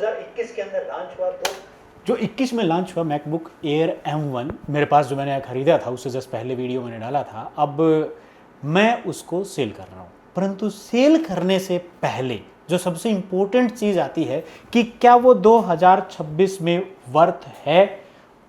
2021 के अंदर लॉन्च हुआ, तो जो 21 में लॉन्च हुआ मैकबुक एयर M1 मेरे पास, जो मैंने खरीदा था उससे जस्ट पहले वीडियो मैंने डाला था, अब मैं उसको सेल कर रहा हूँ। परंतु सेल करने से पहले जो सबसे इम्पोर्टेंट चीज़ आती है कि क्या वो 2026 में वर्थ है,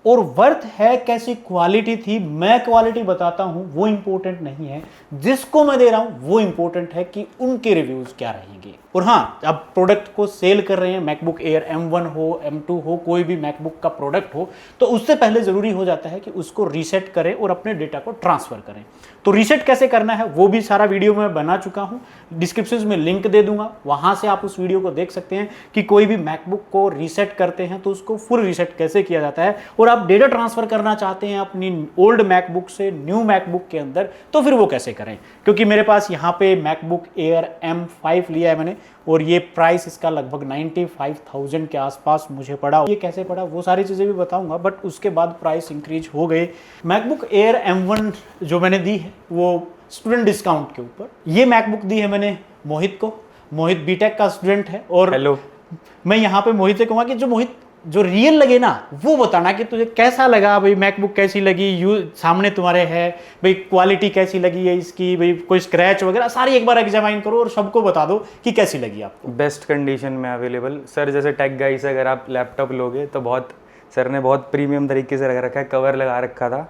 और वर्थ है कैसी क्वालिटी थी, मैं क्वालिटी बताता हूं, वो इंपॉर्टेंट नहीं है। जिसको मैं दे रहा हूं वो इंपॉर्टेंट है कि उनके रिव्यूज क्या रहेंगे। और हाँ, अब प्रोडक्ट को सेल कर रहे हैं, मैकबुक एयर M1 हो, M2 हो, कोई भी मैकबुक का प्रोडक्ट हो, तो उससे पहले जरूरी हो जाता है कि उसको रीसेट करें और अपने डेटा को ट्रांसफर करें। तो रीसेट कैसे करना है वो भी सारा वीडियो में बना चुका हूं, डिस्क्रिप्शन में लिंक दे दूंगा, वहां से आप उस वीडियो को देख सकते हैं कि कोई भी मैकबुक को रीसेट करते हैं तो उसको फुल रीसेट कैसे किया जाता है। और आप डेटा ट्रांसफर करना चाहते हैं अपनी ओल्ड मैकबुक से न्यू मैकबुक के अंदर, तो फिर वो कैसे करें। क्योंकि मेरे पास यहाँ पे मैकबुक एयर M5 लिया है मैंने, और ये प्राइस इसका लगभग 95,000 के आसपास मुझे पड़ा। ये कैसे पड़ा वो सारी चीज़ें भी बताऊंगा, बट उसके बाद प्राइस इंक्रीज हो गए। मैकबुक एयर M1 जो मैंने दी है वो स्टूडेंट डिस्काउंट के ऊपर। ये मैकबुक दी है मैंने मोहित को। मोहित बीटेक का स्टूडेंट है, और हेलो, मैं यहाँ पे मोहित से कहूँगा कि जो मोहित जो रियल लगे ना वो बताना कि तुझे कैसा लगा भाई, मैकबुक कैसी लगी, सामने तुम्हारे है भाई, क्वालिटी कैसी लगी है इसकी, भाई कोई स्क्रैच वगैरह सारी एक बार एग्जामाइन करो और सबको बता दो कि कैसी लगी आपको। बेस्ट कंडीशन में अवेलेबल सर। जैसे टेक गाइड से अगर आप लैपटॉप लोगे तो बहुत सर ने बहुत प्रीमियम तरीके से रखा है, कवर लगा रखा था।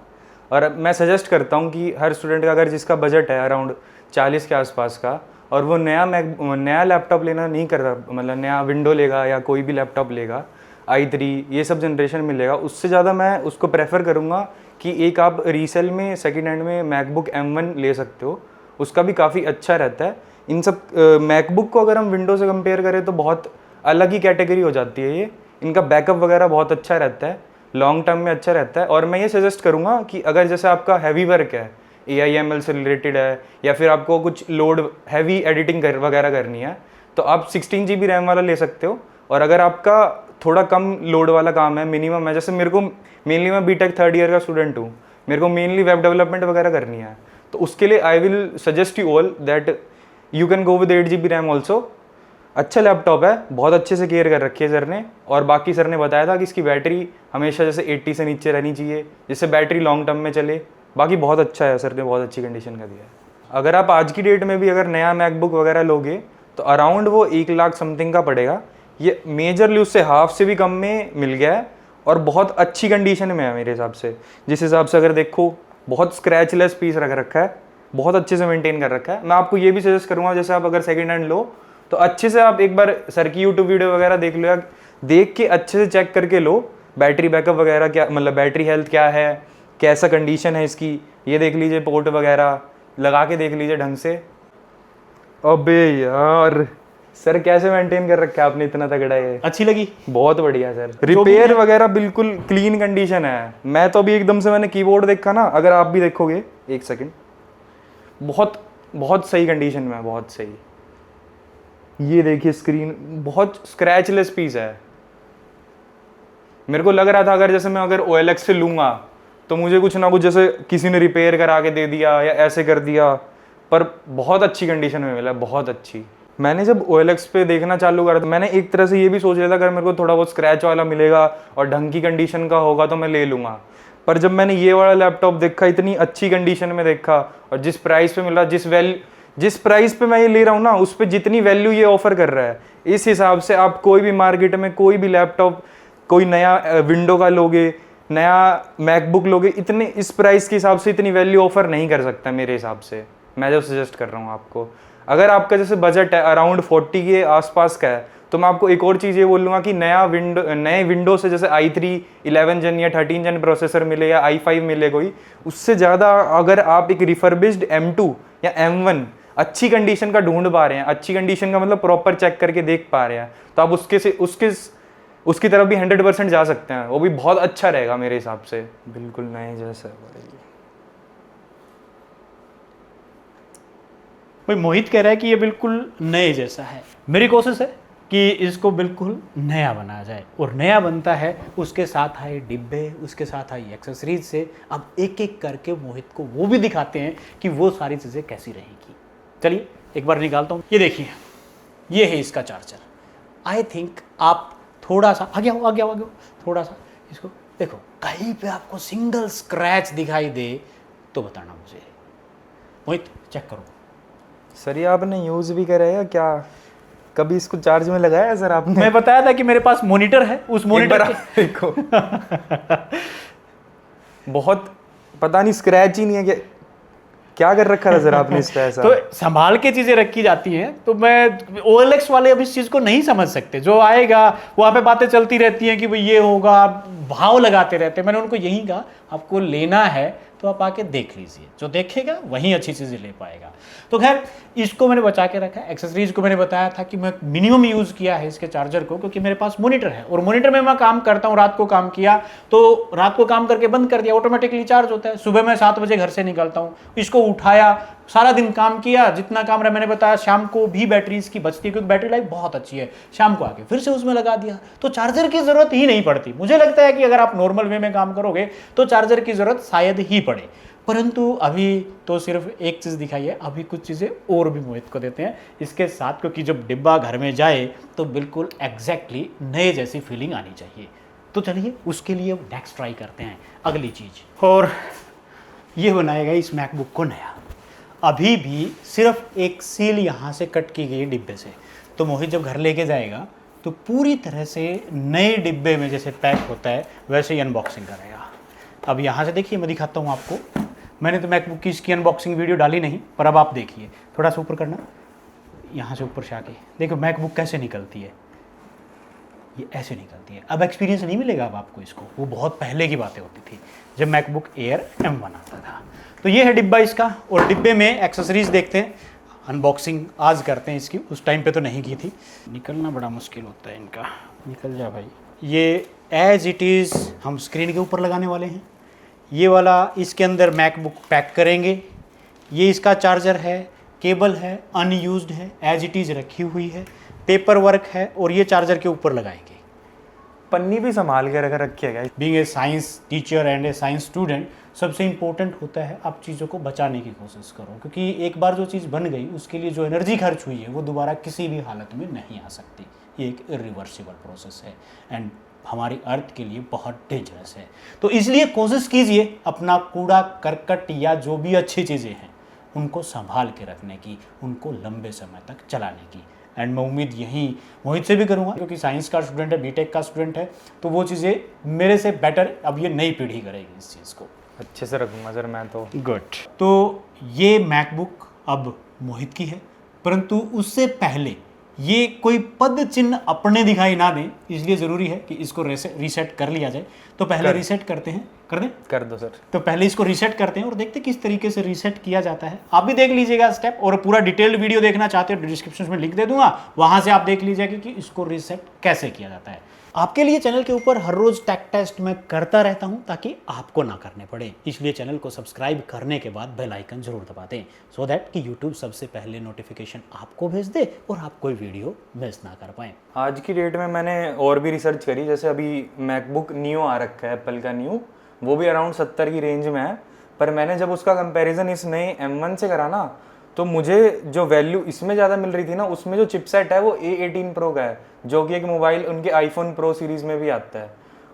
और मैं सजेस्ट करता हूँ कि हर स्टूडेंट का अगर जिसका बजट है अराउंड 40 के आसपास का, और वो नया लैपटॉप लेना नहीं कर रहा, मतलब नया विंडो लेगा या कोई भी लैपटॉप लेगा, i3 ये सब जनरेशन में लेगा, उससे ज़्यादा मैं उसको प्रेफर करूँगा कि एक आप रीसेल में सेकंड हैंड में मैकबुक M1 ले सकते हो, उसका भी काफ़ी अच्छा रहता है। इन सब मैकबुक को अगर हम विंडो से कंपेयर करें तो बहुत अलग ही कैटेगरी हो जाती है ये। इनका बैकअप वगैरह बहुत अच्छा रहता है, लॉन्ग टर्म में अच्छा रहता है। और मैं ये सजेस्ट करूँगा कि अगर जैसे आपका हैवी वर्क है, AIML से रिलेटेड है, या फिर आपको कुछ लोड हैवी एडिटिंग वगैरह करनी है, तो आप 16 GB रैम वाला ले सकते हो। और अगर आपका थोड़ा कम लोड वाला काम है, मिनिमम है, जैसे मेरे को मेनली, मैं बीटेक 3rd ईयर का स्टूडेंट हूँ, मेरे को मेनली वेब डेवलपमेंट वगैरह करनी है, तो उसके लिए I will suggest you all that you can go with 8 GB RAM also. अच्छा लैपटॉप है, बहुत अच्छे से केयर कर रखी है सर ने। और बाकी सर ने बताया था कि इसकी बैटरी हमेशा जैसे 80 से नीचे रहनी चाहिए, जिससे बैटरी लॉन्ग टर्म में चले। बाकी बहुत अच्छा है, सर ने बहुत अच्छी कंडीशन का दिया है। अगर आप आज की डेट में भी अगर नया मैकबुक वगैरह लोगे तो अराउंड वो 1 लाख समथिंग का पड़ेगा। ये मेजरली उससे हाफ से भी कम में मिल गया है, और बहुत अच्छी कंडीशन में है मेरे हिसाब से। जिस हिसाब से अगर देखो, बहुत स्क्रैचलेस पीस रख रखा है, बहुत अच्छे से मेंटेन कर रखा है। मैं आपको ये भी सजेस्ट करूँगा, जैसे आप अगर सेकंड हैंड लो तो अच्छे से आप एक बार सर की यूट्यूब वीडियो वगैरह देख लो, या देख के अच्छे से चेक करके लो बैटरी बैकअप वगैरह क्या, मतलब बैटरी हेल्थ क्या है, कैसा कंडीशन है इसकी, ये देख लीजिए, पोर्ट वगैरह लगा के देख लीजिए ढंग से। अबे यार सर कैसे मेंटेन कर रखा है आपने, इतना तगड़ा है। अच्छी लगी, बहुत बढ़िया सर। रिपेयर वगैरह बिल्कुल क्लीन कंडीशन है। मैं तो अभी एकदम से मैंने कीबोर्ड देखा ना, अगर आप भी देखोगे एक सेकंड, बहुत बहुत सही कंडीशन में है, बहुत सही। ये देखिए स्क्रीन, बहुत स्क्रैचलेस पीस है। मेरे को लग रहा था अगर जैसे मैं अगर OLX से लूँगा तो मुझे कुछ ना कुछ जैसे किसी ने रिपेयर करा के दे दिया या ऐसे कर दिया, पर बहुत अच्छी कंडीशन में मिला, बहुत अच्छी। मैंने जब OLX पे देखना चालू करा तो मैंने एक तरह से ये भी सोच लिया था अगर मेरे को थोड़ा बहुत स्क्रैच वाला मिलेगा और ढंग की कंडीशन का होगा तो मैं ले लूँगा। पर जब मैंने ये वाला लैपटॉप देखा, इतनी अच्छी कंडीशन में देखा, और जिस प्राइस पे मिला, जिस प्राइस पे मैं ये ले रहा हूँ ना, उस पर जितनी वैल्यू ये ऑफर कर रहा है, इस हिसाब से आप कोई भी मार्केट में कोई भी लैपटॉप, कोई नया विंडो का लोगे, नया मैकबुक लोगे, इतने इस प्राइस के हिसाब से इतनी वैल्यू ऑफर नहीं कर सकता मेरे हिसाब से। मैं जो सजेस्ट कर रहा हूँ आपको, अगर आपका जैसे बजट है अराउंड 40 के आसपास का है, तो मैं आपको एक और चीज़ ये बोलूँगा कि नए विंडो से जैसे i3 11 जन या 13 जन प्रोसेसर मिले या i5 मिले कोई, उससे ज़्यादा अगर आप एक रिफर्बिश्ड M2 या M1 अच्छी कंडीशन का ढूंढ पा रहे हैं, अच्छी कंडीशन का मतलब प्रॉपर चेक करके देख पा रहे हैं, तो आप उसकी तरफ भी 100% जा सकते हैं। वो भी बहुत अच्छा रहेगा मेरे हिसाब से, बिल्कुल नए जैसा। भाई मोहित कह रहा है कि ये बिल्कुल नए जैसा है। मेरी कोशिश है कि इसको बिल्कुल नया बनाया जाए, और नया बनता है उसके साथ आए डिब्बे, उसके साथ आई एक्सेसरीज से। अब एक एक करके मोहित को वो भी दिखाते हैं कि वो सारी चीज़ें कैसी रहेगी। चलिए एक बार निकालता हूँ। ये देखिए, ये है इसका चार्जर। आई थिंक आप थोड़ा सा आगे आओ, आगे आओ, आगे आओ, थोड़ा सा इसको देखो, कहीं पे आपको सिंगल स्क्रैच दिखाई दे तो बताना मुझे। मोहित चेक करो। सर ये आपने यूज़ भी करा है या क्या? कभी इसको चार्ज में लगाया है सर आपने? मैं बताया था कि मेरे पास मॉनिटर है, उस मॉनिटर के देखो बहुत पता नहीं, स्क्रैच ही नहीं है क्या कर रखा था सर आपने इस पे ऐसा? तो संभाल के चीजें रखी जाती हैं, तो मैं OLX वाले अब इस चीज को नहीं समझ सकते। जो आएगा वहाँ पे बातें चलती रहती हैं कि भाई ये होगा, भाव लगाते रहते हैं। मैंने उनको यही कहा आपको लेना है तो आप आके देख लीजिए, जो देखेगा वही अच्छी चीज़ें ले पाएगा। तो खैर इसको मैंने बचा के रखा है। एक्सेसरीज को मैंने बताया था कि मैं मिनिमम यूज़ किया है इसके चार्जर को, क्योंकि मेरे पास मॉनिटर है और मॉनिटर में मैं काम करता हूँ। रात को काम किया तो रात को काम करके बंद कर दिया, ऑटोमेटिकली चार्ज होता है। सुबह मैं 7 बजे घर से निकलता हूँ, इसको उठाया, सारा दिन काम किया, जितना काम रहा मैंने बताया, शाम को भी बैटरी इसकी बचती है क्योंकि बैटरी लाइफ बहुत अच्छी है। शाम को आके फिर से उसमें लगा दिया, तो चार्जर की ज़रूरत ही नहीं पड़ती। मुझे लगता है कि अगर आप नॉर्मल वे में काम करोगे तो चार्जर की ज़रूरत शायद ही पड़े, परंतु अभी तो सिर्फ एक चीज़ दिखाई है, अभी कुछ चीज़ें और भी मोहित को देते हैं इसके साथ, क्योंकि जब डिब्बा घर में जाए तो बिल्कुल एग्जैक्टली नए जैसी फीलिंग आनी चाहिए। तो चलिए उसके लिए नेक्स्ट ट्राई करते हैं अगली चीज़, और ये बनाएगा इस मैकबुक को नया। अभी भी सिर्फ एक सील यहाँ से कट की गई डिब्बे से, तो मोहित जब घर लेके जाएगा तो पूरी तरह से नए डिब्बे में जैसे पैक होता है वैसे ही अनबॉक्सिंग करेगा। अब यहाँ से देखिए, मैं दिखाता हूँ आपको। मैंने तो मैकबुक की इसकी अनबॉक्सिंग वीडियो डाली नहीं, पर अब आप देखिए, थोड़ा सा ऊपर करना, यहाँ से ऊपर से आके देखो मैकबुक कैसे निकलती है। ये ऐसे निकलती है। अब एक्सपीरियंस नहीं मिलेगा अब आपको इसको, वो बहुत पहले की बातें होती थी जब मैकबुक एयर M1 आता था। तो ये है डिब्बा इसका, और डिब्बे में एक्सेसरीज देखते हैं, अनबॉक्सिंग आज करते हैं इसकी, उस टाइम पे तो नहीं की थी। निकलना बड़ा मुश्किल होता है इनका, निकल जा भाई। ये एज इट इज़ हम स्क्रीन के ऊपर लगाने वाले हैं। ये वाला इसके अंदर मैकबुक पैक करेंगे। ये इसका चार्जर है, केबल है, अनयूज्ड है, एज इट इज़ रखी हुई है, पेपर वर्क है, और ये चार्जर के ऊपर लगाएंगे। पन्नी भी संभाल के रखी है। Being a science teacher and A science student, सबसे इम्पोर्टेंट होता है आप चीज़ों को बचाने की कोशिश करो, क्योंकि एक बार जो चीज़ बन गई उसके लिए जो एनर्जी खर्च हुई है वो दोबारा किसी भी हालत में नहीं आ सकती। ये एक इरिवर्सिबल प्रोसेस है एंड हमारी अर्थ के लिए बहुत डेंजरस है। तो इसलिए कोशिश कीजिए अपना कूड़ा करकट या जो भी अच्छी चीज़ें हैं उनको संभाल के रखने की, उनको लंबे समय तक चलाने की। एंड मैं उम्मीद यही मोहित से भी करूँगा, क्योंकि साइंस का स्टूडेंट है, बीटेक का स्टूडेंट है, तो वो चीज़ें मेरे से बेटर अब ये नई पीढ़ी करेगी इस चीज़ को। अच्छे से रखूँगा सर मैं तो। गुड। तो ये मैकबुक अब मोहित की है, परंतु उससे पहले ये कोई पद चिन्ह अपने दिखाई ना दें, इसलिए ज़रूरी है कि इसको रीसेट कर लिया जाए। तो पहले रीसेट करते हैं, कर दें? कर दो सर। तो पहले इसको रीसेट करते हैं और देखते हैं किस तरीके से रीसेट किया जाता है। आप भी देख लीजिएगा स्टेप, और पूरा डिटेल्ड वीडियो देखना चाहते हो डिस्क्रिप्शन में लिंक दे दूंगा, वहाँ से आप देख लीजिएगा कि इसको रीसेट कैसे किया जाता है। आपके लिए चैनल के ऊपर हर रोज़ टेक टेस्ट मैं करता रहता हूं ताकि आपको ना करने पड़े, इसलिए चैनल को सब्सक्राइब करने के बाद बेल आइकन जरूर दबा दें, सो दैट कि यूट्यूब सबसे पहले नोटिफिकेशन आपको भेज दे और आप कोई वीडियो मिस ना कर पाएँ। आज की डेट में मैंने और भी रिसर्च करी, जैसे अभी मैकबुक नियो आ रखा है एप्पल का न्यू, वो भी अराउंड 70 की रेंज में है, पर मैंने जब उसका कंपैरिजन इस नए M1 से करा ना, तो मुझे जो वैल्यू इसमें ज़्यादा मिल रही थी ना, उसमें जो चिपसेट है वो A18 Pro का है, जो कि एक मोबाइल उनके आईफोन प्रो सीरीज़ में भी आता है।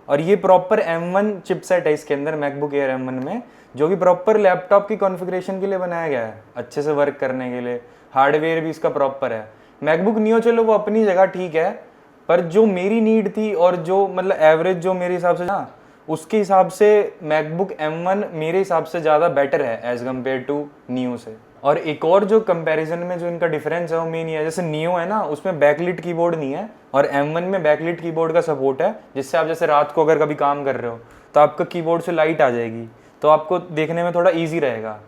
और ये प्रॉपर M1 चिपसेट है इसके अंदर, मैकबुक एयर M1 में, जो कि प्रॉपर लैपटॉप की कॉन्फ़िगरेशन के लिए बनाया गया है, अच्छे से वर्क करने के लिए। हार्डवेयर भी इसका प्रॉपर है। मैकबुक नियो चलो वो अपनी जगह ठीक है, पर जो मेरी नीड थी और जो मतलब एवरेज जो मेरे हिसाब से ना, उसके हिसाब से मैकबुक M1 मेरे हिसाब से ज़्यादा बेटर है एज़ कम्पेयर टू नियो से। और एक और जो कंपैरिजन में जो इनका डिफरेंस है वो मेन ही है, जैसे नियो है ना, उसमें बैकलिट कीबोर्ड नहीं है, और M1 में बैकलिट कीबोर्ड का सपोर्ट है, जिससे आप जैसे रात को अगर कभी काम कर रहे हो तो आपका कीबोर्ड से लाइट आ जाएगी, तो आपको देखने में थोड़ा ईजी रहेगा।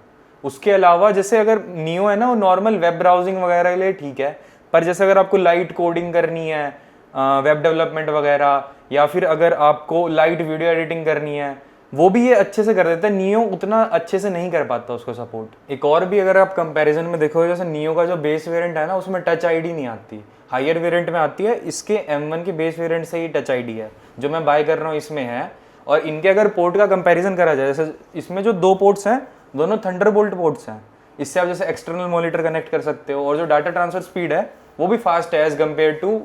उसके अलावा जैसे अगर नियो है ना, वो नॉर्मल वेब ब्राउजिंग वगैरह के लिए ठीक है, पर जैसे अगर आपको लाइट कोडिंग करनी है, वेब डेवलपमेंट वगैरह, या फिर अगर आपको लाइट वीडियो एडिटिंग करनी है, वो भी ये अच्छे से कर देता है। नियो उतना अच्छे से नहीं कर पाता उसको सपोर्ट। एक और भी अगर आप कंपैरिजन में देखोगे, जैसे नियो का जो बेस वेरिएंट है ना, उसमें टच आईडी नहीं आती, हायर वेरिएंट में आती है। इसके M1 के बेस वेरिएंट से ही टच आईडी है, जो मैं बाय कर रहा हूँ इसमें है। और इनके अगर पोर्ट का कंपैरिजन करा जाए, जैसे इसमें जो 2 पोर्ट्स हैं, दोनों थंडरबोल्ट पोर्ट्स हैं, इससे आप जैसे एक्सटर्नल मॉनिटर कनेक्ट कर सकते हो, और जो डाटा ट्रांसफर स्पीड है वो भी फास्ट है एज कम्पेयर टू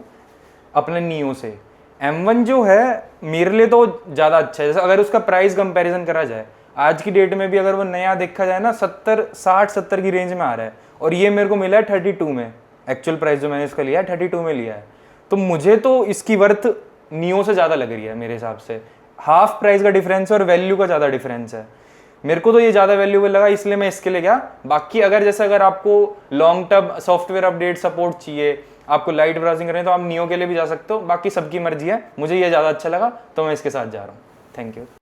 अपने नियो से। M1 जो है मेरे लिए तो ज़्यादा अच्छा है। जैसे अगर उसका प्राइस कंपैरिजन करा जाए, आज की डेट में भी अगर वो नया देखा जाए ना 60-70 की रेंज में आ रहा है, और ये मेरे को मिला है 32 में। एक्चुअल प्राइस जो मैंने इसका लिया है 32 में लिया है, तो मुझे तो इसकी वर्थ नियो से ज़्यादा लग रही है मेरे हिसाब से। हाफ प्राइस का डिफरेंस है और वैल्यू का ज़्यादा डिफरेंस है। मेरे को तो ये ज़्यादा वैल्यूबल लगा, इसलिए मैं इसके लिए गया। बाकी अगर आपको long term software update support चाहिए, आपको लाइट ब्राउजिंग करें, तो आप नियो के लिए भी जा सकते हो। बाकी सबकी मर्जी है, मुझे ये ज़्यादा अच्छा लगा तो मैं इसके साथ जा रहा हूँ। Thank you.